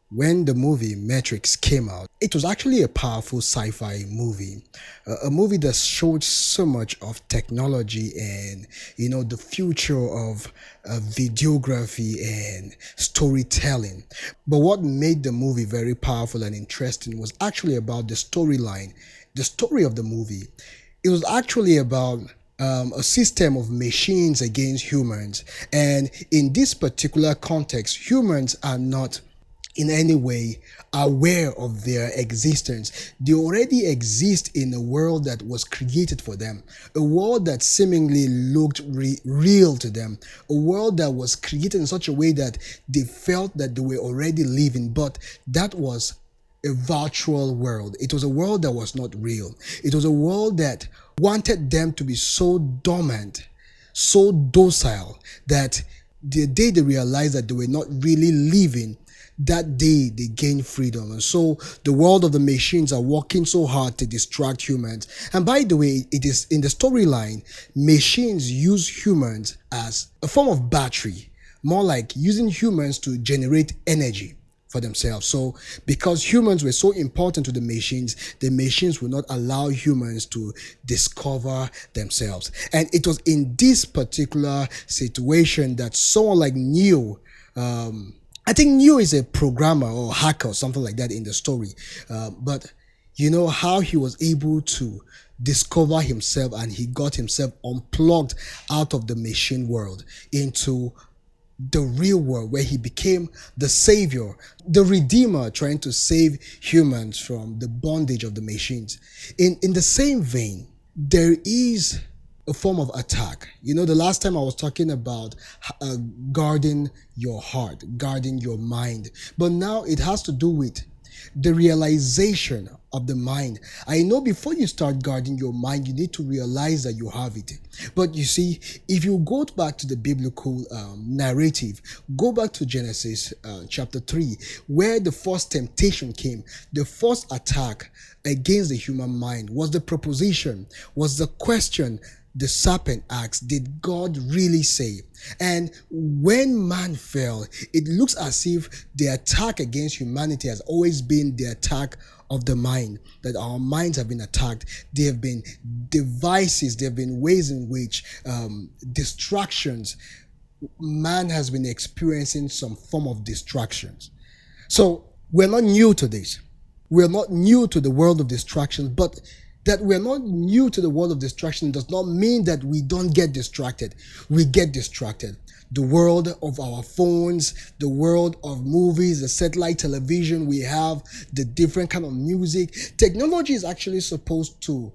When the movie Matrix came out, it was actually a powerful sci-fi movie, a movie that showed so much of technology and the future of videography and storytelling. But what made the movie very powerful and interesting was actually about the storyline, the story of the movie. It was actually about a system of machines against humans. And in this particular context, humans are not in any way aware of their existence. They already exist in a world that was created for them, a world that seemingly looked real to them, a world that was created in such a way that they felt that they were already living, but that was a virtual world. It was a world that was not real. It was a world that wanted them to be so dormant, so docile, that the day they realized that they were not really living, that day they gain freedom. And so the world of the machines are working so hard to distract humans. And by the way, it is in the storyline, machines use humans as a form of battery, more like using humans to generate energy for themselves. So because humans were so important to the machines will not allow humans to discover themselves. And it was in this particular situation that someone like Neo, I think Neo is a programmer or hacker or something like that in the story. But you know how he was able to discover himself, and he got himself unplugged out of the machine world into the real world, where he became the savior, the redeemer, trying to save humans from the bondage of the machines. In the same vein, there is a form of attack. The last time I was talking about guarding your heart, guarding your mind, but now it has to do with the realization of the mind. I know before you start guarding your mind, you need to realize that you have it. But you see, if you go back to the biblical narrative, go back to Genesis chapter 3, where the first temptation came, the first attack against the human mind was the proposition, was the question the serpent asked, did God really say? And when man fell, it looks as if the attack against humanity has always been the attack of the mind, that our minds have been attacked. There have been devices, there have been ways in which distractions, man has been experiencing some form of distractions. So we're not new to this. We're not new to the world of distractions, but that we're not new to the world of distraction does not mean that we don't get distracted. We get distracted. The world of our phones, the world of movies, the satellite television we have, the different kind of music. Technology is actually supposed to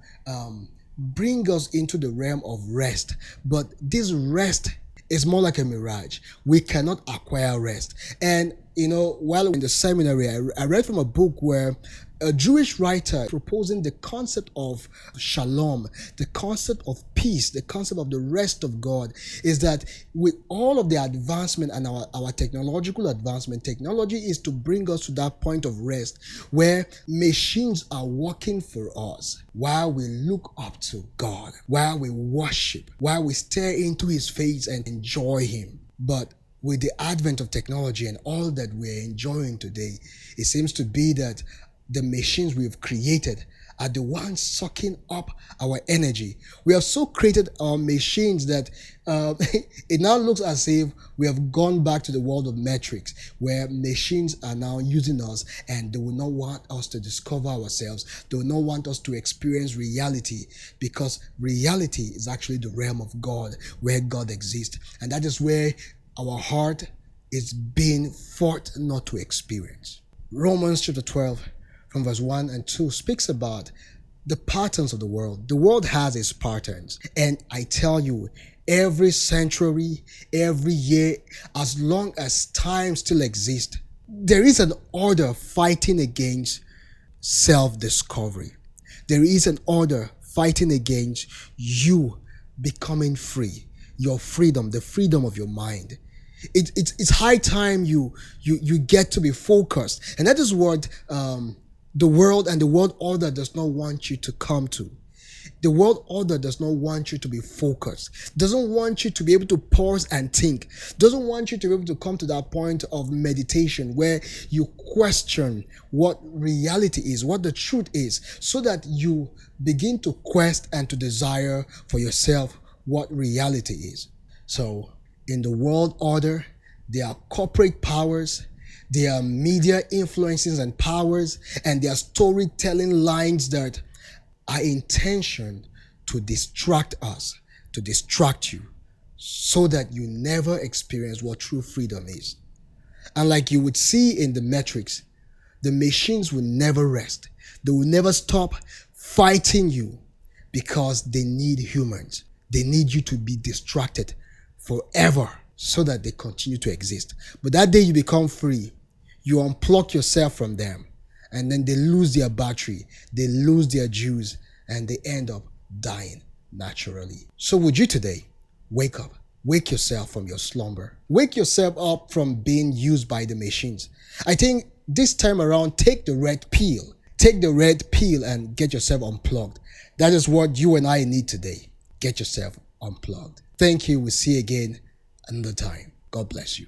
bring us into the realm of rest. But this rest is more like a mirage. We cannot acquire rest. And while in the seminary, I read from a book where a Jewish writer proposing the concept of shalom, the concept of peace, the concept of the rest of God, is that with all of the advancement and our technological advancement, technology is to bring us to that point of rest where machines are working for us while we look up to God, while we worship, while we stare into his face and enjoy him. But with the advent of technology and all that we're enjoying today, it seems to be that the machines we've created are the ones sucking up our energy. We have so created our machines that it now looks as if we have gone back to the world of Matrix, where machines are now using us, and they will not want us to discover ourselves. They will not want us to experience reality, because reality is actually the realm of God, where God exists. And that is where our heart is being fought not to experience. Romans chapter 12 from verse 1 and 2 speaks about the patterns of the world. The world has its patterns. And I tell you, every century, every year, as long as time still exists, there is an order fighting against self-discovery. There is an order fighting against you becoming free, your freedom, the freedom of your mind. It's high time you get to be focused. And that is what the world and the world order does not want you to come to. The world order does not want you to be focused, doesn't want you to be able to pause and think, doesn't want you to be able to come to that point of meditation where you question what reality is, what the truth is, so that you begin to quest and to desire for yourself what reality is. So, in the world order, there are corporate powers, there are media influences and powers, and there are storytelling lines that are intentioned to distract us, to distract you, so that you never experience what true freedom is. And like you would see in the Matrix, the machines will never rest. They will never stop fighting you because they need humans. They need you to be distracted forever so that they continue to exist. But that day you become free, you unplug yourself from them, and then they lose their battery, they lose their juice, and they end up dying naturally. So would you today wake up? Wake yourself from your slumber. Wake yourself up from being used by the machines. I think this time around, take the red pill. Take the red pill and get yourself unplugged. That is what you and I need today. Get yourself unplugged. Thank you. We'll see you again another time. God bless you.